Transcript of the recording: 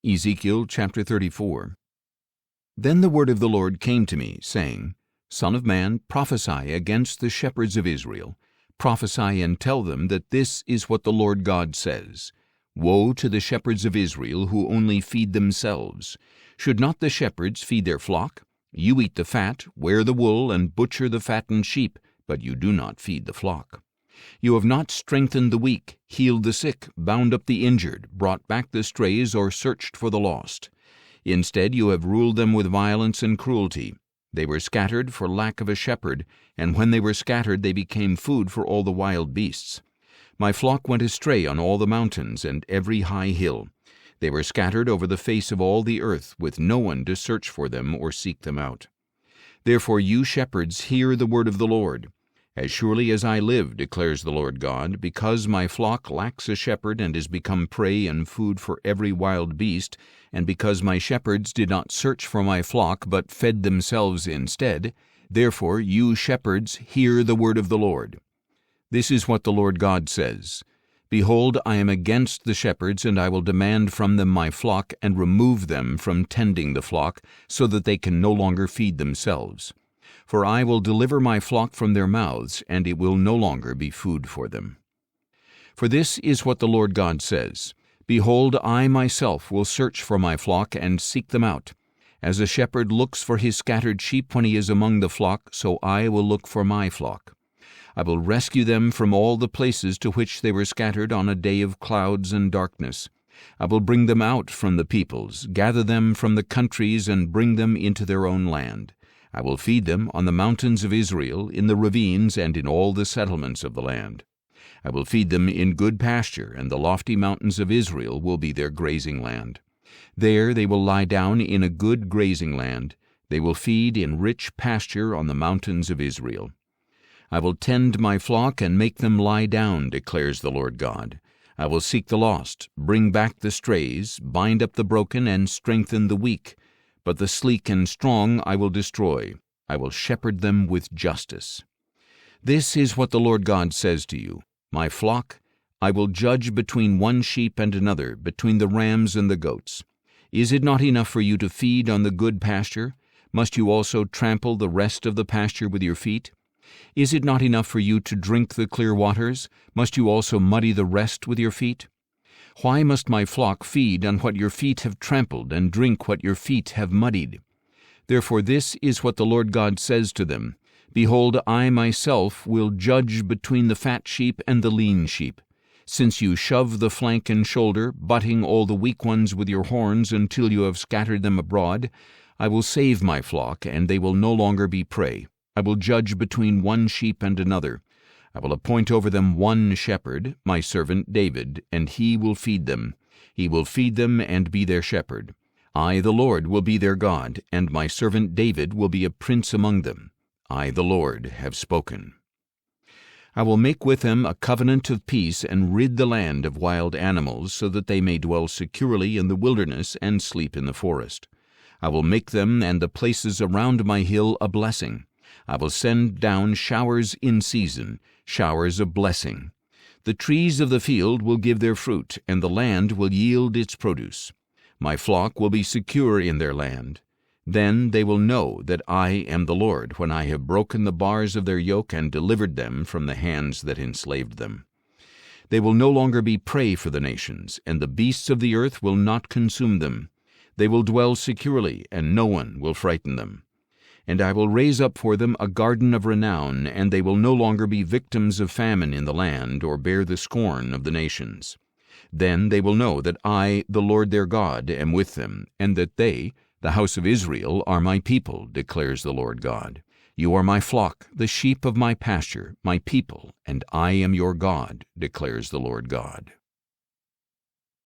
Ezekiel chapter 34. Then the word of the Lord came to me, saying, Son of man, prophesy against the shepherds of Israel. Prophesy and tell them that this is what the Lord God says. Woe to the shepherds of Israel who only feed themselves. Should not the shepherds feed their flock? You eat the fat, wear the wool, and butcher the fattened sheep, but you do not feed the flock. You have not strengthened the weak, healed the sick, bound up the injured, brought back the strays, or searched for the lost. Instead, you have ruled them with violence and cruelty. They were scattered for lack of a shepherd, and when they were scattered they became food for all the wild beasts. My flock went astray on all the mountains and every high hill. They were scattered over the face of all the earth, with no one to search for them or seek them out. Therefore you shepherds, hear the word of the Lord. As surely as I live, declares the Lord God, because my flock lacks a shepherd and has become prey and food for every wild beast, and because my shepherds did not search for my flock but fed themselves instead, therefore you shepherds, hear the word of the Lord. This is what the Lord God says. Behold, I am against the shepherds, and I will demand from them my flock, and remove them from tending the flock, so that they can no longer feed themselves. For I will deliver my flock from their mouths, and it will no longer be food for them. For this is what the Lord God says, Behold, I myself will search for my flock and seek them out. As a shepherd looks for his scattered sheep when he is among the flock, so I will look for my flock. I will rescue them from all the places to which they were scattered on a day of clouds and darkness. I will bring them out from the peoples, gather them from the countries, and bring them into their own land. I will feed them on the mountains of Israel, in the ravines, and in all the settlements of the land. I will feed them in good pasture, and the lofty mountains of Israel will be their grazing land. There they will lie down in a good grazing land. They will feed in rich pasture on the mountains of Israel. I will tend my flock and make them lie down, declares the Lord God. I will seek the lost, bring back the strays, bind up the broken, and strengthen the weak. But the sleek and strong I will destroy. I will shepherd them with justice. This is what the Lord God says to you. My flock, I will judge between one sheep and another, between the rams and the goats. Is it not enough for you to feed on the good pasture? Must you also trample the rest of the pasture with your feet? Is it not enough for you to drink the clear waters? Must you also muddy the rest with your feet? Why must my flock feed on what your feet have trampled, and drink what your feet have muddied? Therefore this is what the Lord God says to them, Behold, I myself will judge between the fat sheep and the lean sheep. Since you shove the flank and shoulder, butting all the weak ones with your horns until you have scattered them abroad, I will save my flock, and they will no longer be prey. I will judge between one sheep and another. I will appoint over them one shepherd, my servant David, and he will feed them. He will feed them and be their shepherd. I, the Lord, will be their God, and my servant David will be a prince among them. I, the Lord, have spoken. I will make with them a covenant of peace and rid the land of wild animals, so that they may dwell securely in the wilderness and sleep in the forest. I will make them and the places around my hill a blessing. I will send down showers in season, showers of blessing. The trees of the field will give their fruit, and the land will yield its produce. My flock will be secure in their land. Then they will know that I am the Lord, when I have broken the bars of their yoke and delivered them from the hands that enslaved them. They will no longer be prey for the nations, and the beasts of the earth will not consume them. They will dwell securely, and no one will frighten them. And I will raise up for them a garden of renown, and they will no longer be victims of famine in the land, or bear the scorn of the nations. Then they will know that I, the Lord their God, am with them, and that they, the house of Israel, are my people, declares the Lord God. You are my flock, the sheep of my pasture, my people, and I am your God, declares the Lord God.